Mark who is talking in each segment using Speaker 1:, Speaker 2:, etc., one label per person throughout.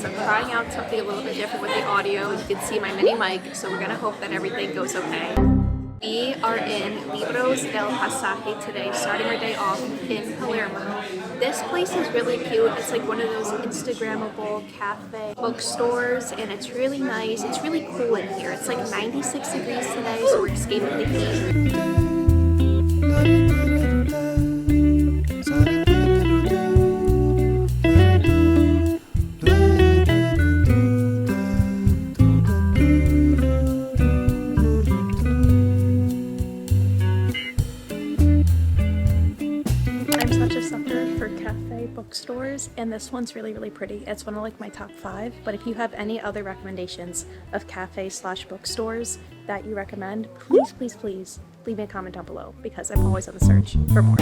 Speaker 1: because I'm trying out something a little bit different with the audio. You can see my mini mic, so we're gonna hope that everything goes okay. We are in Libros del Pasaje today, starting our day off in Palermo. This place is really cute. It's like one of those Instagrammable cafe bookstores, and it's really nice. It's really cool in here. It's like 96 degrees today, so we're escaping the heat. Bookstores, and this one's really pretty. It's one of like my top 5, but if you have any other recommendations of cafe/bookstores that you recommend, please leave me a comment down below, because I'm always on the search for more.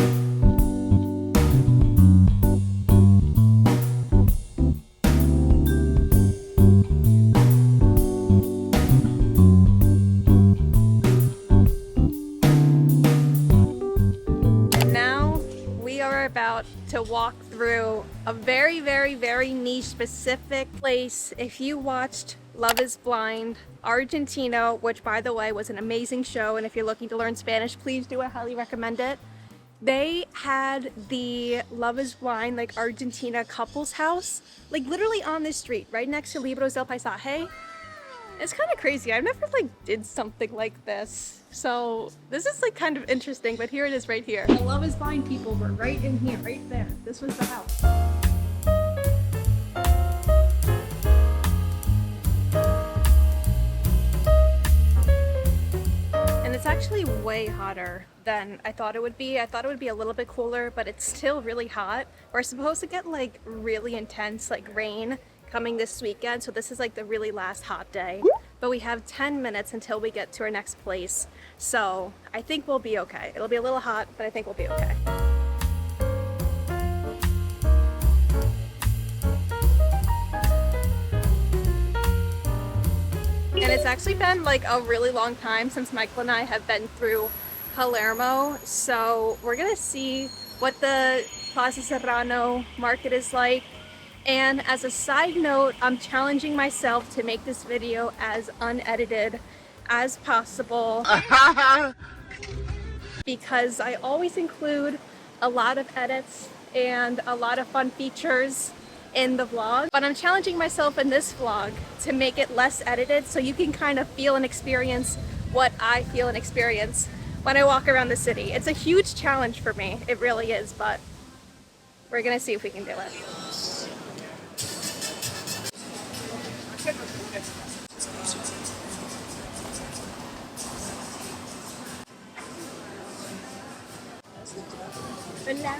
Speaker 1: About to walk through a very niche specific place. If you watched Love is Blind Argentina, which by the way was an amazing show, and if you're looking to learn Spanish, please do, I highly recommend it. They had the Love is Blind like Argentina couples house like literally on this street right next to Libros del Paisaje. It's kind of crazy. I've never like did something like this. So this is like kind of interesting, but here it is right here. The Love is Blind people were right in here, right there. This was the house. And it's actually way hotter than I thought it would be. I thought it would be a little bit cooler, but it's still really hot. We're supposed to get like really intense like rain coming this weekend, so this is like the really last hot day, but we have 10 minutes until we get to our next place, so I think we'll be okay. It'll be a little hot, but I think we'll be okay. And it's actually been like a really long time since Michael and I have been through Palermo, so we're gonna see what the Plaza Serrano market is like. And as a side note, I'm challenging myself to make this video as unedited as possible because I always include a lot of edits and a lot of fun features in the vlog, but I'm challenging myself in this vlog to make it less edited so you can kind of feel and experience what I feel and experience when I walk around the city. It's a huge challenge for me, it really is, but we're gonna see if we can do it. Hola.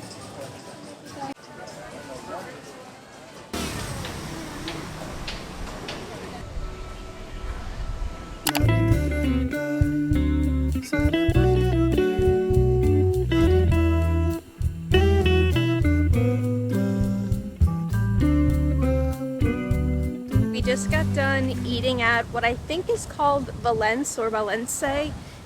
Speaker 1: We just got done eating at what I think is called Valence or Valence.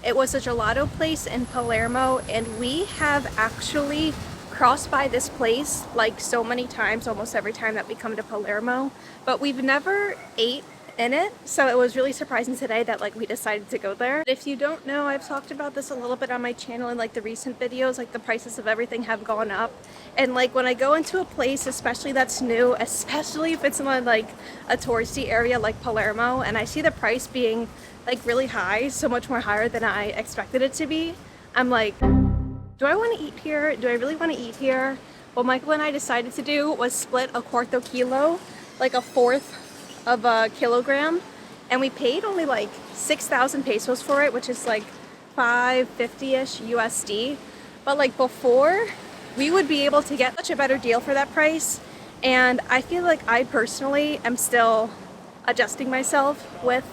Speaker 1: It was a gelato place in Palermo, and we have actually crossed by this place like so many times, almost every time that we come to Palermo, but we've never ate in it, so it was really surprising today that like we decided to go there. If you don't know, I've talked about this a little bit on my channel in like the recent videos, like the prices of everything have gone up, and like when I go into a place, especially that's new, especially if it's in like a touristy area like Palermo, and I see the price being like really high, so much more higher than I expected it to be, I'm like, do I want to eat here? Do I really want to eat here? What Michael and I decided to do was split a cuarto kilo, like a fourth of a kilogram, and we paid only like 6,000 pesos for it, which is like 550-ish USD. But like before, we would be able to get such a better deal for that price, and I feel like I personally am still adjusting myself with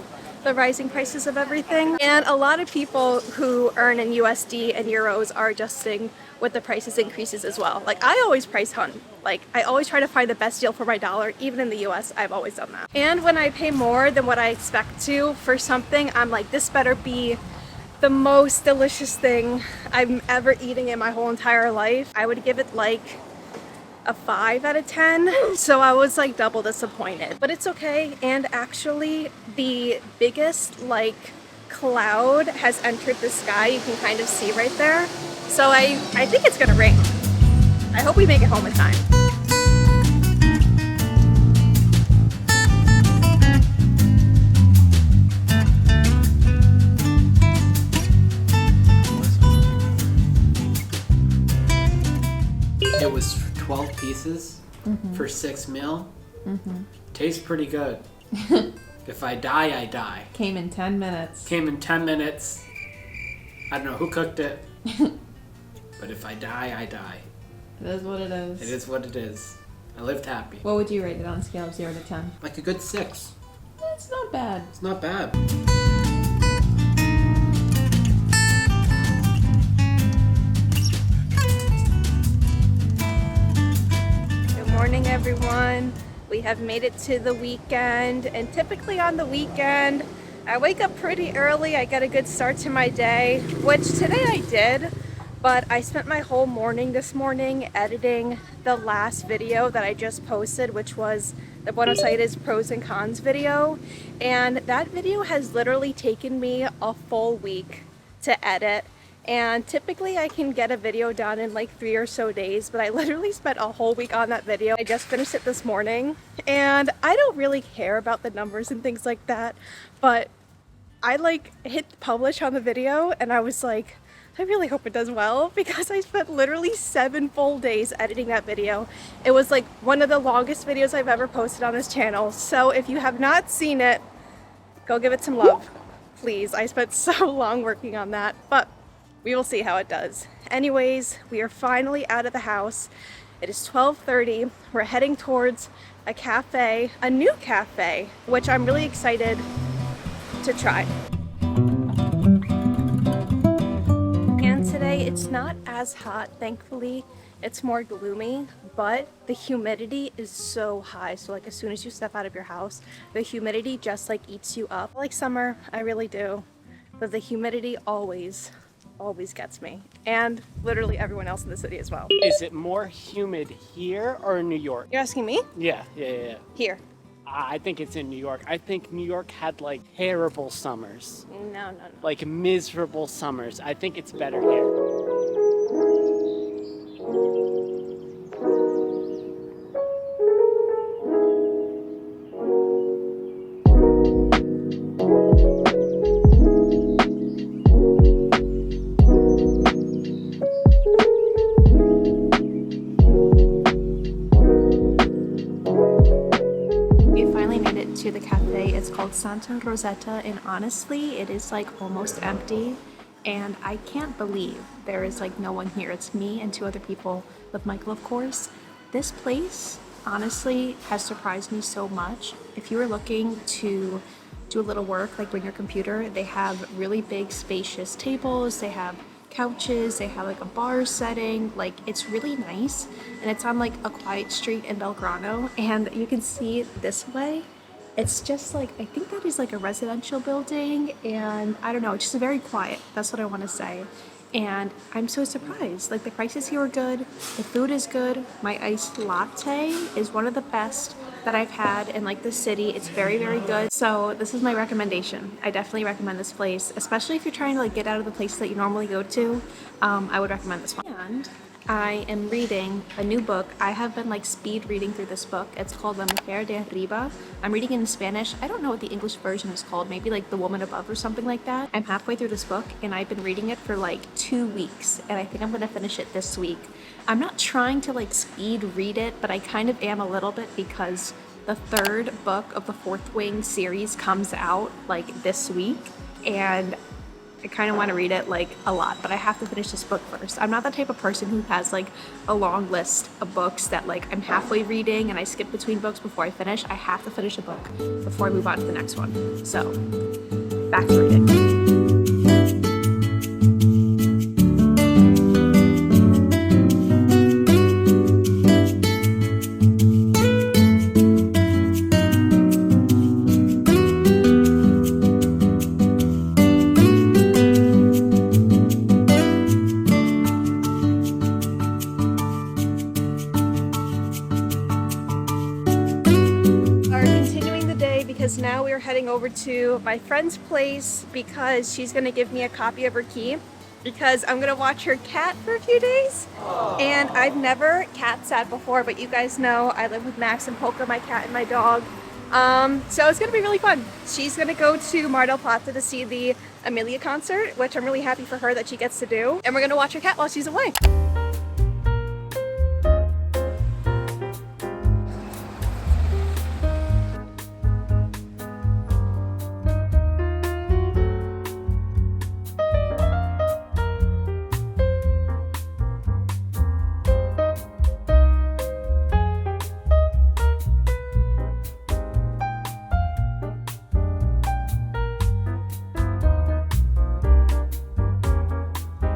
Speaker 1: the rising prices of everything, and a lot of people who earn in USD and euros are adjusting with the prices increases as well. Like I always price hunt, like I always try to find the best deal for my dollar. Even in the US, I've always done that. And when I pay more than what I expect to for something, I'm like, this better be the most delicious thing I'm ever eating in my whole entire life. I would give it like a 5 out of 10, so I was like double disappointed, but it's okay. And actually the biggest like cloud has entered the sky, you can kind of see right there, so I think it's gonna rain. I hope we make it home in time.
Speaker 2: It was 12 pieces for 6 mil. Tastes pretty good. If I die, I die.
Speaker 3: Came in 10 minutes.
Speaker 2: Came in 10 minutes. I don't know who cooked it. But if I die, I die.
Speaker 3: It is what it is.
Speaker 2: It is what it is. I lived happy.
Speaker 3: What would you rate it on a scale of 0 to 10?
Speaker 2: Like a good 6.
Speaker 3: It's not bad.
Speaker 2: It's not bad.
Speaker 1: Morning everyone. We have made it to the weekend, and typically on the weekend I wake up pretty early. I get a good start to my day, which today I did, but I spent my whole morning this morning editing the last video that I just posted, which was the Buenos Aires pros and cons video, and that video has literally taken me a full week to edit. And typically I can get a video done in like 3 or so days, but I literally spent a whole week on that video. I just finished it this morning, and I don't really care about the numbers and things like that, but I like hit publish on the video and I was like, I really hope it does well, because I spent literally 7 full days editing that video. It was like one of the longest videos I've ever posted on this channel. So if you have not seen it, go give it some love, please. I spent so long working on that, but we will see how it does. Anyways, we are finally out of the house. It is 12:30. We're heading towards a cafe, a new cafe, which I'm really excited to try. And today it's not as hot, thankfully. It's more gloomy, but the humidity is so high. So like as soon as you step out of your house, the humidity just like eats you up. I like summer, I really do, but the humidity always gets me, and literally everyone else in the city as well.
Speaker 4: Is it more humid here or in New York?
Speaker 1: You're asking me?
Speaker 4: Yeah.
Speaker 1: Here.
Speaker 4: I think it's in New York. I think New York had like terrible summers.
Speaker 1: No.
Speaker 4: Like miserable summers. I think it's better here.
Speaker 1: To the cafe. It's called Santa Rosetta, and honestly it is like almost empty, and I can't believe there is like no one here. It's me and 2 other people, with Michael of course. This place honestly has surprised me so much. If you were looking to do a little work, like bring your computer, they have really big spacious tables, they have couches, they have like a bar setting, like it's really nice, and it's on like a quiet street in Belgrano, and you can see this way. It's just like, I think that is like a residential building, and I don't know, it's just very quiet. That's what I want to say. And I'm so surprised. Like the prices here are good, the food is good. My iced latte is one of the best that I've had in like the city. It's very, very good. So this is my recommendation. I definitely recommend this place, especially if you're trying to like get out of the places that you normally go to. I would recommend this one. And I am reading a new book. I have been like speed reading through this book. It's called La Mujer de Arriba. I'm reading it in Spanish. I don't know what the English version is called. Maybe like The Woman Above or something like that. I'm halfway through this book and I've been reading it for like 2 weeks, and I think I'm gonna finish it this week. I'm not trying to like speed read it, but I kind of am a little bit, because the 3rd book of the Fourth Wing series comes out like this week, and I kind of want to read it like a lot, but I have to finish this book first. I'm not the type of person who has like a long list of books that like I'm halfway reading and I skip between books before I finish. I have to finish a book before I move on to the next one. So, back to reading. heading over to my friend's place because she's gonna give me a copy of her key because I'm gonna watch her cat for a few days. And I've never cat sat before, but you guys know I live with Max and Poker, my cat and my dog. So it's gonna be really fun. She's gonna go to Mar del Plata to see the Amelia concert, which I'm really happy for her that she gets to do. And we're gonna watch her cat while she's away.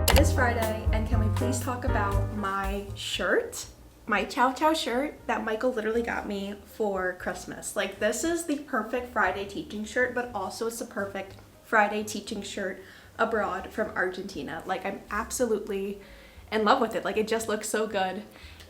Speaker 1: It is Friday, and can we please talk about my shirt? My Chow Chow shirt that Michael literally got me for Christmas. Like, this is the perfect Friday teaching shirt, but also it's the perfect Friday teaching shirt abroad from Argentina. Like, I'm absolutely in love with it. Like, it just looks so good.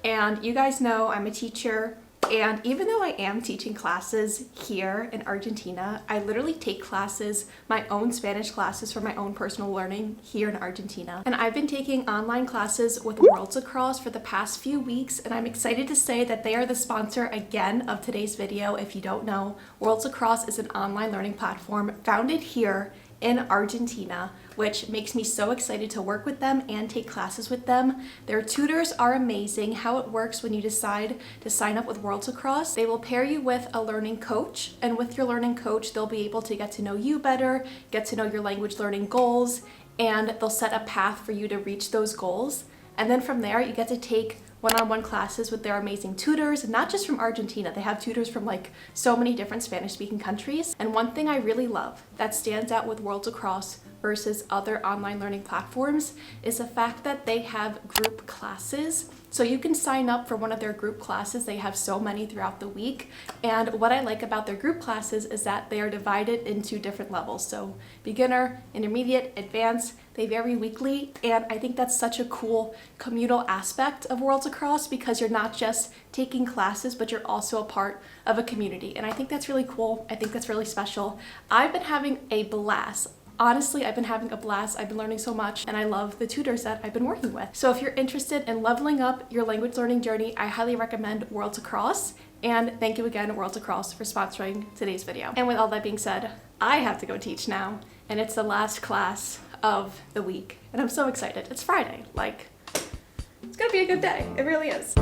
Speaker 1: And you guys know I'm a teacher. And even though I am teaching classes here in Argentina, I literally take classes, my own Spanish classes for my own personal learning here in Argentina. And I've been taking online classes with Worlds Across for the past few weeks, and I'm excited to say that they are the sponsor again of today's video. If you don't know, Worlds Across is an online learning platform founded here in Argentina, which makes me so excited to work with them and take classes with them. Their tutors are amazing. How it works when you decide to sign up with Worlds Across, they will pair you with a learning coach, and with your learning coach, they'll be able to get to know you better, get to know your language learning goals, and they'll set a path for you to reach those goals. And then from there, you get to take one-on-one classes with their amazing tutors, not just from Argentina. They have tutors from like so many different Spanish-speaking countries. And one thing I really love that stands out with Worlds Across versus other online learning platforms is the fact that they have group classes. So you can sign up for one of their group classes. They have so many throughout the week. And what I like about their group classes is that they are divided into different levels. So beginner, intermediate, advanced, they vary weekly. And I think that's such a cool communal aspect of Worlds Across because you're not just taking classes, but you're also a part of a community. And I think that's really cool. I think that's really special. I've been having a blast. Honestly, I've been having a blast. I've been learning so much, and I love the tutors that I've been working with. So if you're interested in leveling up your language learning journey, I highly recommend Worlds Across. And thank you again, Worlds Across, for sponsoring today's video. And with all that being said, I have to go teach now, and it's the last class of the week. And I'm so excited. It's Friday. Like, it's gonna be a good day. It really is.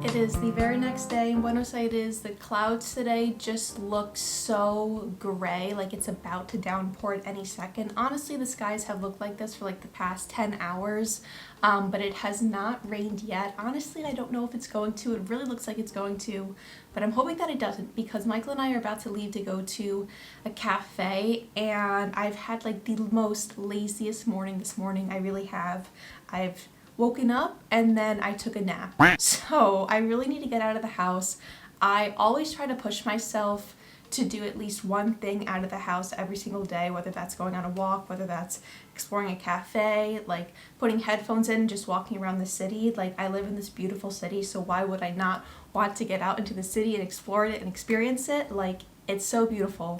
Speaker 1: It is the very next day in Buenos Aires. The clouds today just look so gray, like it's about to downpour at any second. Honestly, the skies have looked like this for like the past 10 hours, but it has not rained yet. Honestly, I don't know if it's going to. It really looks like it's going to, but I'm hoping that it doesn't because Michael and I are about to leave to go to a cafe, and I've had like the most laziest morning this morning. I really have. I've woken up and then I took a nap. So I really need to get out of the house. I always try to push myself to do at least one thing out of the house every single day, whether that's going on a walk, whether that's exploring a cafe, like putting headphones in and just walking around the city. Like, I live in this beautiful city, so why would I not want to get out into the city and explore it and experience it? Like, it's so beautiful.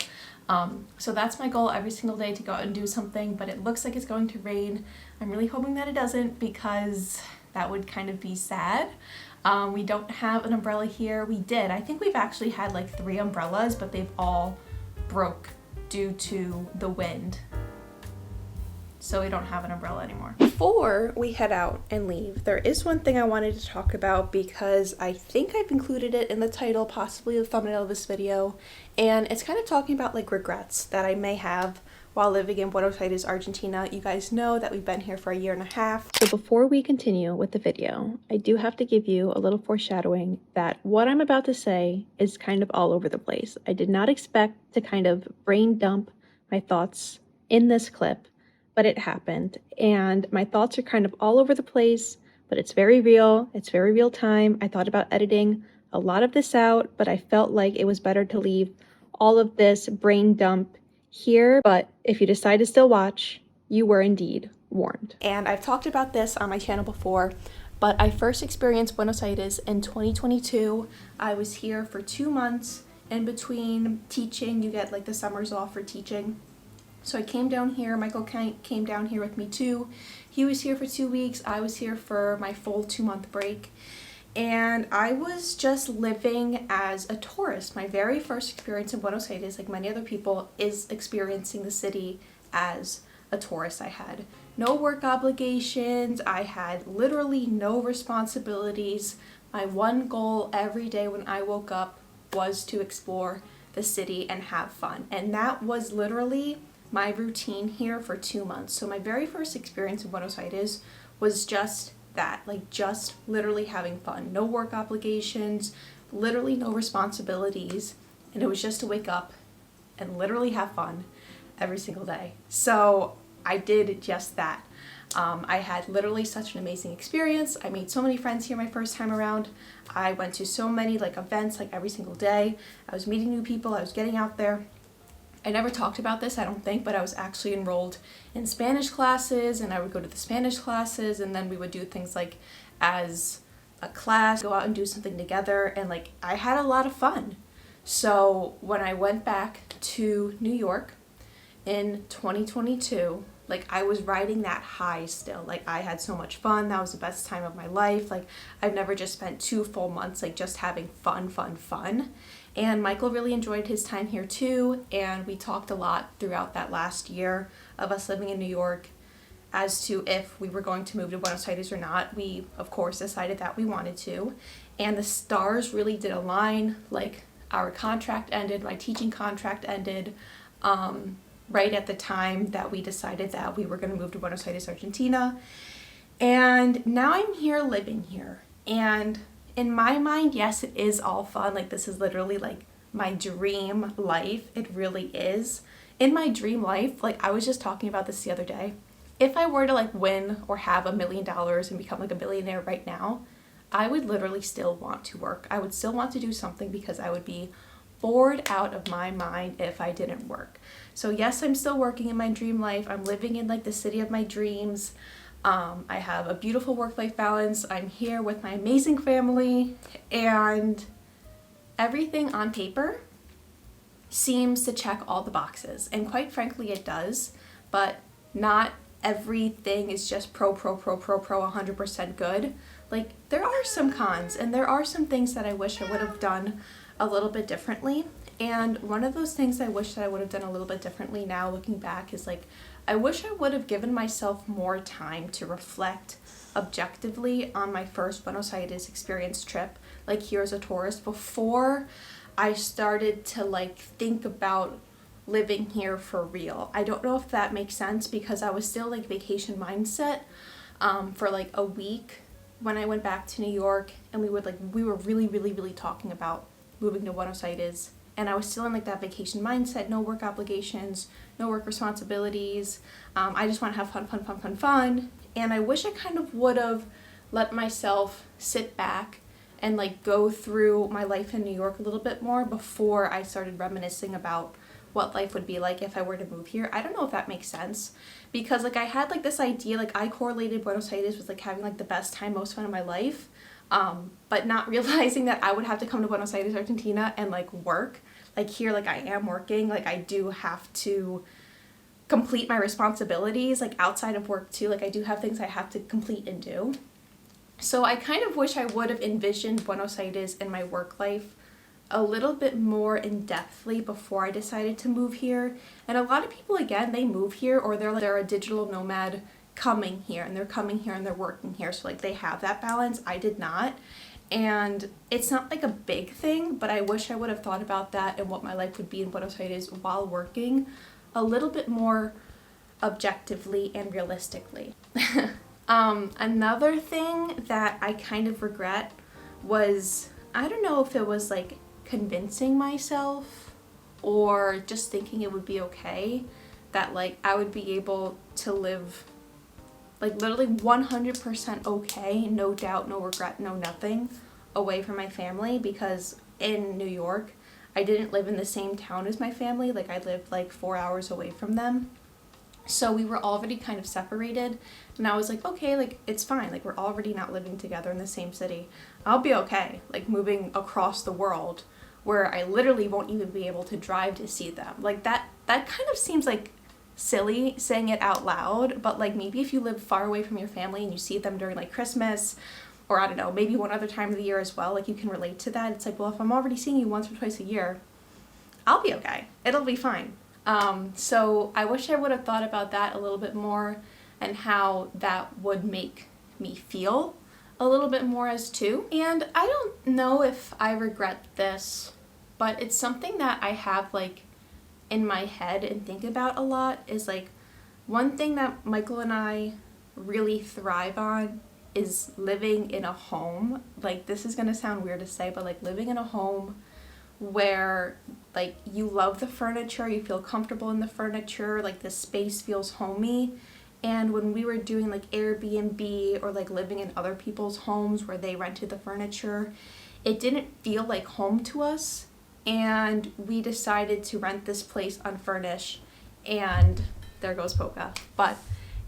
Speaker 1: So that's my goal every single day, to go out and do something, but it looks like it's going to rain. I'm really hoping that it doesn't because that would kind of be sad. We don't have an umbrella here. We did. I think we've actually had like 3 umbrellas, but they've all broke due to the wind. So we don't have an umbrella anymore. Before we head out and leave, there is one thing I wanted to talk about because I think I've included it in the title, possibly the thumbnail of this video, and it's kind of talking about like regrets that I may have while living in Buenos Aires, Argentina. You guys know that we've been here for 1.5 years. So before we continue with the video, I do have to give you a little foreshadowing that what I'm about to say is kind of all over the place. I did not expect to kind of brain dump my thoughts in this clip, but it happened, and my thoughts are kind of all over the place, but it's very real. It's very real time. I thought about editing a lot of this out, but I felt like it was better to leave all of this brain dump here. But if you decide to still watch,
Speaker 5: you were indeed warned.
Speaker 1: And I've talked about this on my channel before, but I first experienced Buenos Aires in 2022. I was here for 2 months. In between teaching, you get like the summers off for teaching. So I came down here, Michael came down here with me too. He was here for 2 weeks, I was here for my full 2-month break. And I was just living as a tourist. My very first experience in Buenos Aires, like many other people, is experiencing the city as a tourist. I had no work obligations, I had literally no responsibilities. My one goal every day when I woke up was to explore the city and have fun. And that was literally my routine here for 2 months. So my very first experience in Buenos Aires was just that, like just literally having fun. No work obligations, literally no responsibilities. And it was just to wake up and literally have fun every single day. So I did just that. I had literally such an amazing experience. I made so many friends here my first time around. I went to so many like events like every single day. I was meeting new people, I was getting out there. I never talked about this, I don't think, but I was actually enrolled in Spanish classes, and I would go to the Spanish classes, and then we would do things like as a class, go out and do something together, and like I had a lot of fun. So when I went back to New York in 2022, like I was riding that high still. Like I had so much fun. That was the best time of my life. Like I've never just spent 2 full months like just having fun. And Michael really enjoyed his time here too. And we talked a lot throughout that last year of us living in New York as to if we were going to move to Buenos Aires or not. We of course decided that we wanted to. And the stars really did align. Like our contract ended, my teaching contract ended. Right at the time that we decided that we were going to move to Buenos Aires, Argentina. And now I'm here living here. And in my mind, yes, it is all fun. Like this is literally like my dream life. It really is. In my dream life, like I was just talking about this the other day. If I were to like win or have $1 million and become like a billionaire right now, I would literally still want to work. I would still want to do something because I would be bored out of my mind if I didn't work. So yes, I'm still working in my dream life. I'm living in like the city of my dreams. I have a beautiful work-life balance. I'm here with my amazing family, and everything on paper seems to check all the boxes. And quite frankly, it does, but not everything is just pro 100% good. Like there are some cons, and there are some things that I wish I would have done a little bit differently. And one of those things I wish that I would have done a little bit differently now looking back is like I wish I would have given myself more time to reflect objectively on my first Buenos Aires experience trip, like here as a tourist, before I started to like think about living here for real. I don't know if that makes sense because I was still like vacation mindset for like a week when I went back to New York, and we were really talking about moving to Buenos Aires, and I was still in like that vacation mindset, no work obligations, no work responsibilities. I just want to have fun. And I wish I kind of would have let myself sit back and like go through my life in New York a little bit more before I started reminiscing about what life would be like if I were to move here. I don't know if that makes sense, because like I had like this idea, like I correlated Buenos Aires with like having like the best time, most fun of my life. But not realizing that I would have to come to Buenos Aires, Argentina and like work. Like here, like I am working, like I do have to complete my responsibilities, like outside of work too. Like I do have things I have to complete and do. So I kind of wish I would have envisioned Buenos Aires in my work life a little bit more in-depthly before I decided to move here. And a lot of people, again, they move here or they're a digital nomad coming here, and they're coming here and they're working here, so like they have that balance. I did not, and it's not like a big thing, but I wish I would have thought about that and what my life would be in Buenos Aires while working a little bit more objectively and realistically. Another thing that I kind of regret was, I don't know if it was like convincing myself or just thinking it would be okay that like I would be able to live like literally 100% okay, no doubt, no regret, no nothing, away from my family, because in New York, I didn't live in the same town as my family. Like I lived like 4 hours away from them. So we were already kind of separated, and I was like, okay, like it's fine, like we're already not living together in the same city. I'll be okay, like moving across the world where I literally won't even be able to drive to see them. Like that kind of seems like silly saying it out loud, but like maybe if you live far away from your family and you see them during like Christmas, or I don't know, maybe one other time of the year as well, like you can relate to that. It's like, well, if I'm already seeing you once or twice a year, I'll be okay. It'll be fine. So I wish I would have thought about that a little bit more and how that would make me feel a little bit more as two. And I don't know if I regret this, but it's something that I have like in my head and think about a lot. Is like one thing that Michael and I really thrive on is living in a home. Like this is gonna sound weird to say, but like living in a home where like you love the furniture, you feel comfortable in the furniture, like the space feels homey. And when we were doing like Airbnb or like living in other people's homes where they rented the furniture, it didn't feel like home to us. And we decided to rent this place unfurnished, and there goes Polka,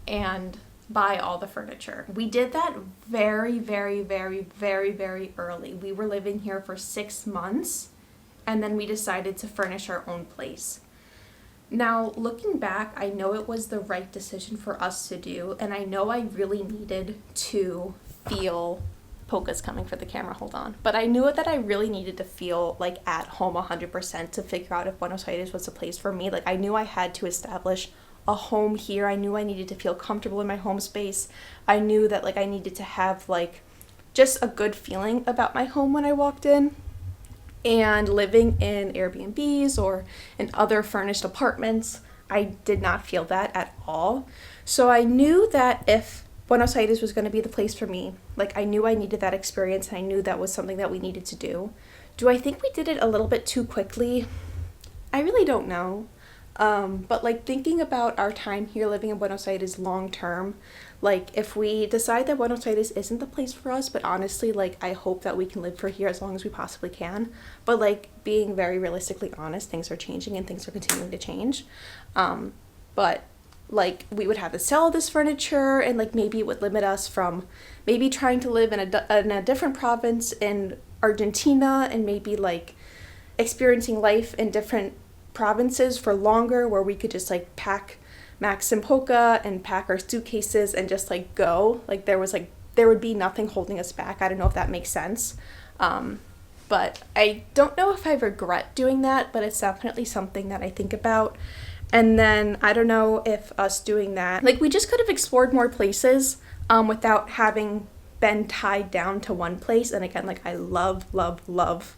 Speaker 1: and buy all the furniture. We did that very, very, very, very, very early. We were living here for 6 months, and then we decided to furnish our own place. Now, looking back, I know it was the right decision for us to do, and I know I really needed to feel, Polka's coming for the camera, hold on, but I knew that I really needed to feel like at home 100% to figure out if Buenos Aires was a place for me. Like I knew I had to establish a home here. I knew I needed to feel comfortable in my home space. I knew that like I needed to have like just a good feeling about my home when I walked in. And living in Airbnbs or in other furnished apartments, I did not feel that at all. So I knew that if Buenos Aires was going to be the place for me, like I knew I needed that experience, and I knew that was something that we needed to do. Do I think we did it a little bit too quickly? I really don't know. But like thinking about our time here living in Buenos Aires long term, like if we decide that Buenos Aires isn't the place for us, but honestly, like I hope that we can live for here as long as we possibly can. But like being very realistically honest, things are changing and things are continuing to change. But like we would have to sell this furniture, and like maybe it would limit us from maybe trying to live in a different province in Argentina, and maybe like experiencing life in different provinces for longer, where we could just like pack Max and Polka and pack our suitcases and just like go. Like there would be nothing holding us back. I don't know if that makes sense. But I don't know if I regret doing that, but it's definitely something that I think about. And then I don't know if us doing that, like we just could have explored more places without having been tied down to one place. And again, like I love, love, love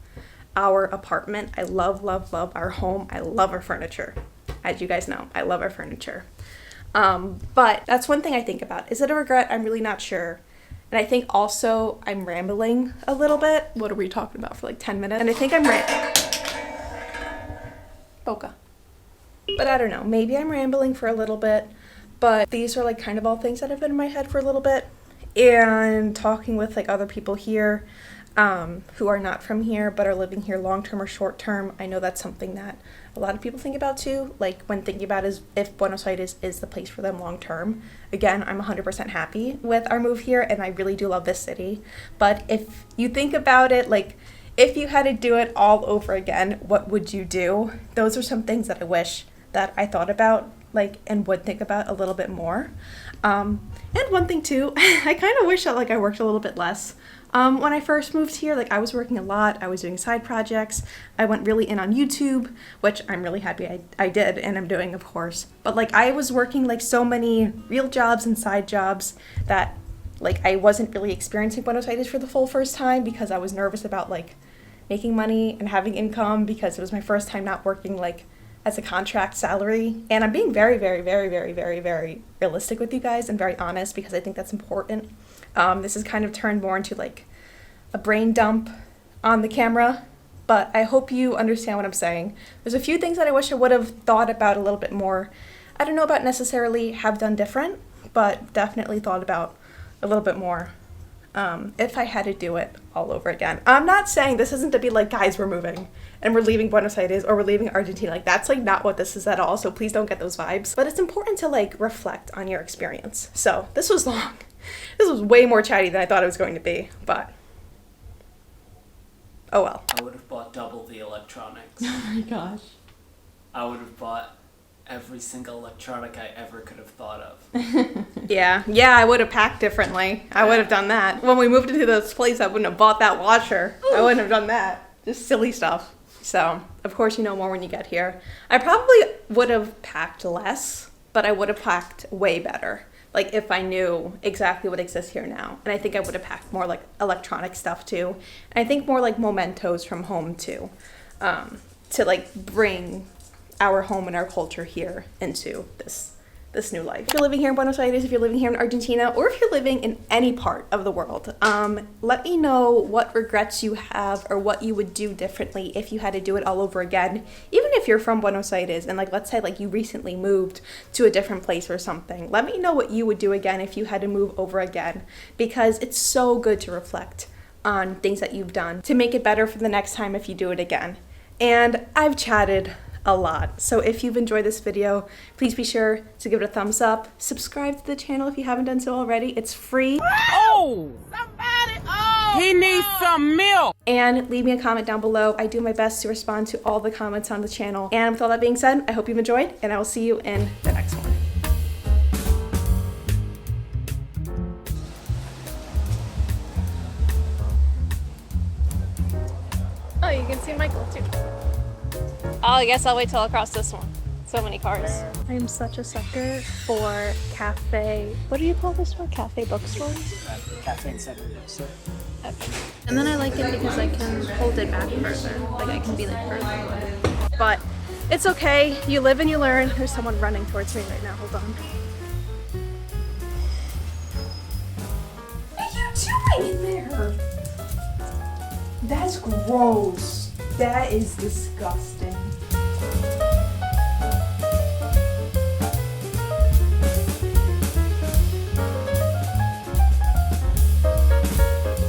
Speaker 1: our apartment. I love, love, love our home. I love our furniture. As you guys know, I love our furniture. But that's one thing I think about. Is it a regret? I'm really not sure. And I think also I'm rambling a little bit. What are we talking about for like 10 minutes? And I think I'm Boca. But I don't know. Maybe I'm rambling for a little bit. But these are like kind of all things that have been in my head for a little bit. And talking with like other people here who are not from here but are living here long term or short term. I know that's something that a lot of people think about too, like when thinking about is if Buenos Aires is the place for them long term. Again, I'm 100% happy with our move here, and I really do love this city. But if you think about it, like if you had to do it all over again, what would you do? Those are some things that I wish that I thought about, like, and would think about a little bit more. And one thing too, I kind of wish that like I worked a little bit less. When I first moved here, like I was working a lot, I was doing side projects, I went really in on YouTube, which I'm really happy I did, and I'm doing, of course. But like I was working like so many real jobs and side jobs that like I wasn't really experiencing Buenos Aires for the full first time, because I was nervous about like making money and having income, because it was my first time not working like as a contract salary. And I'm being very, very, very, very, very, very realistic with you guys and very honest, because I think that's important. This has kind of turned more into like a brain dump on the camera, but I hope you understand what I'm saying. There's a few things that I wish I would have thought about a little bit more. I don't know about necessarily have done different, but definitely thought about a little bit more. if I had to do it all over again. I'm not saying this isn't to be like, guys, we're moving and we're leaving Buenos Aires or we're leaving Argentina. Like, that's like not what this is at all, so please don't get those vibes. But it's important to like reflect on your experience. So this was long. This was way more chatty than I thought it was going to be, but oh well.
Speaker 2: I would have bought double the electronics.
Speaker 3: Oh my gosh.
Speaker 2: I would have bought every single electronic I ever could have thought of.
Speaker 1: Yeah, I would have packed differently. I would have done that. When we moved into this place, I wouldn't have bought that washer. I wouldn't have done that. Just silly stuff. So, of course, you know more when you get here. I probably would have packed less, but I would have packed way better. Like, if I knew exactly what exists here now. And I think I would have packed more, like, electronic stuff, too. And I think more, like, mementos from home, too. To, like, bring our home and our culture here into this new life. If you're living here in Buenos Aires, if you're living here in Argentina, or if you're living in any part of the world, let me know what regrets you have or what you would do differently if you had to do it all over again. Even if you're from Buenos Aires and like, let's say like you recently moved to a different place or something, let me know what you would do again if you had to move over again, because it's so good to reflect on things that you've done to make it better for the next time if you do it again. And I've chatted a lot. So if you've enjoyed this video, please be sure to give it a thumbs up. Subscribe to the channel if you haven't done so already. It's free.
Speaker 6: Oh! Somebody! Oh! He needs some milk!
Speaker 1: And leave me a comment down below. I do my best to respond to all the comments on the channel. And with all that being said, I hope you've enjoyed, and I will see you in the next one. Oh, you can see Michael too. Oh, I guess I'll wait till I cross this one. So many cars. I am such a sucker for cafe. What do you call this one? Cafe bookstores?
Speaker 4: Cafe and center bookstore.
Speaker 1: Okay. And then I like it because I can hold it back further. Like I can be like further away. But it's okay. You live and you learn. There's someone running towards me right now. Hold on. What are you doing in there? That's gross. That is disgusting.